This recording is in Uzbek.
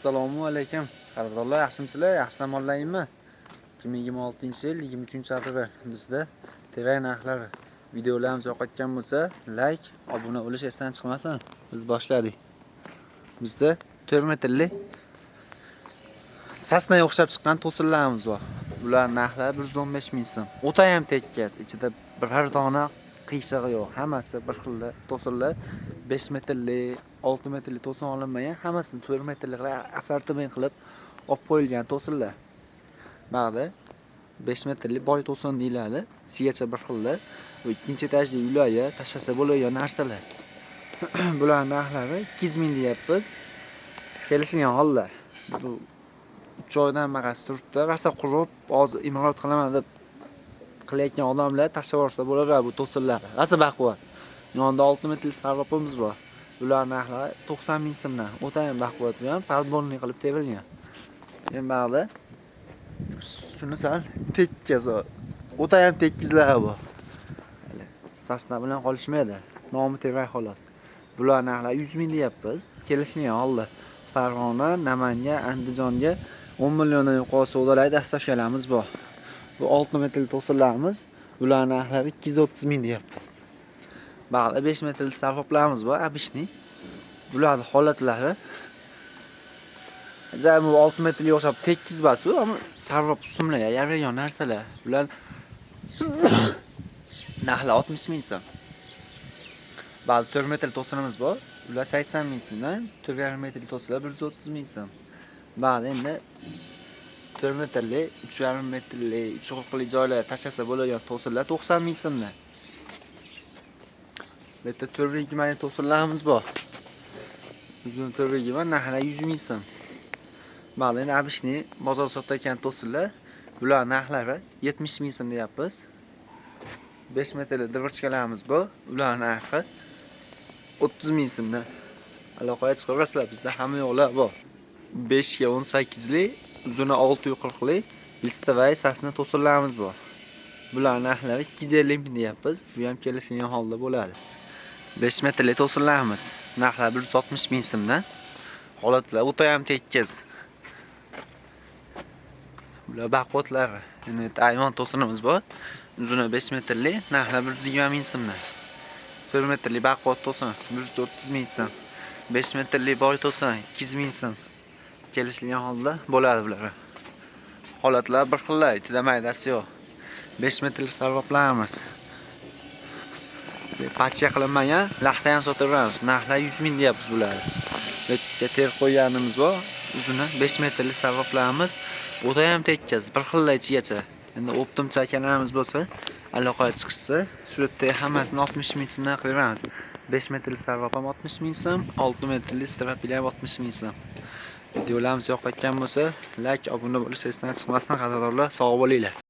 Assalomu alaykum. Qadrdonlar, yaxshimisizlar? Yaxshi tomonlaymi? 2026-yil 23-aprel bizda TV narxlari videolarimiz yoqayotgan bo'lsa, like, obuna bo'lish esdan chiqmasin. Biz boshladik. Bizda 4 metrli sasnaga o'xshab chiqqan to'sinlarimiz bor. Bular narxlari 115 ming so'm. O'ta ham tekkas, ichida biror dona qiyshig'i yo'q. Hammasi bir xil to'sinlar. 5 metrli, 6 metrli to'sin olinmagan, hammasini 4 metrliklar assortiment qilib olib qo'yilgan to'sinlar. Ba'zi 5 metrli boy to'sin deyiladi. Ichigacha bir xillar. Bu ikkinchi etajli uylarga tashlasa bo'ladigan narsalar. Bular narxlari 200 ming deyapmiz. Kelishgan hollar. Bu 3 oydan maqas turibdi. Rasa qurib, hozir imorat qilaman deb qilayotgan odamlar tashlab yuborsa bo'laveradi bu to'sinlar. Rasa baquvvat. Yonida 6 metrli sarvopimiz bor. Bular narxlari 90 ming so'mdan. O'ta ham baquvvat bilan podbonli qilib terilgan. Men ba'zi shuni sal tekkas, o'ta ham tekkizlar bor. Hali sasna bilan qolishmaydi. Nomi terak xolos. Bular narxlari 100 ming deyapmiz. Kelishgan holda Farg'ona, Namangan, Andijonga 10 milliondan yuqori savdolaydi dastavkalarimiz bor. Bu 6 metrli to'sinlarimiz. Bular narxlari 230 ming deyapmiz. Ba'zi 5 metrli sarvoplarimiz bor, abishning. Bularning holatlari bu 6 metrli o'xshab tekis basu, ammo sarvop ustumlarga yaragan narsalar. Bular narxi 60 ming so'm. Ba'zi 4 metrli to'sinimiz bor. Ular 80 ming so'mdan, 4,5 metrli to'sinlar 130 ming so'm. Ba'zi endi 4 metrli, 3,5 metrli, 3,5li joylarga tashlasa bo'ladigan to'sinlar 90 ming so'mdan. Bu yerda 4,2 metr to'sinlarimiz bor. Uzun 4,2 metr narxi 100 ming so'm. Ba'zi endi abishni bozor sotayotgan to'sinlar, bular narxlari 70 ming so'm deyapmiz. 5 metrli dirvochkalarimiz bor. Ular narxi 30 ming so'mdan. Aloqaga chiqaverasizlar, bizda hamma yo'qlar bor. 5 ga 18li, uzuni 640li listavay sasna to'sinlarimiz bor. Bular narxlari 250 ming deyapmiz. Bu ham kelishgan holda bo'ladi. 5 metrli to'sinlarimiz narxlari 160 ming so'mdan. Holatlar o'ta ham tekkas. Bular baquvvatlar. Endi ayvon to'sinimiz bor. Uzuni 5 metrli, narxlari 120 ming so'mdan. 4 metrli baquvvat to'sin 130 ming so'm. 5 metrli boy to'sin 200 ming so'm. Kelishgan holda bo'ladi bular. Holatlar bir xillar, ichida maydasi yo'q. 5 metrli sarvoplarimiz. Patcha qilinmagan, laxta ham sotaveramiz. Narxlar 100 ming deyapmiz bular. Betga ter qo'yganimiz bor. Uzuni 5 metrli sarvoplarimiz o'ta ham tekkas, bir xillar ichigacha. Endi optim chakalarimiz bo'lsa, aloqaga chiqishsa, shu yerda hammasini 60 ming so'mdan qilaveramiz. 5 metrli sarvop ham 60 ming so'm, 6 metrli straplar ham 60 ming so'm. Videolarimiz yoqayotgan bo'lsa, like, obuna bo'lish esdan chiqmasdan qadrdonlar, sog' bo'linglar.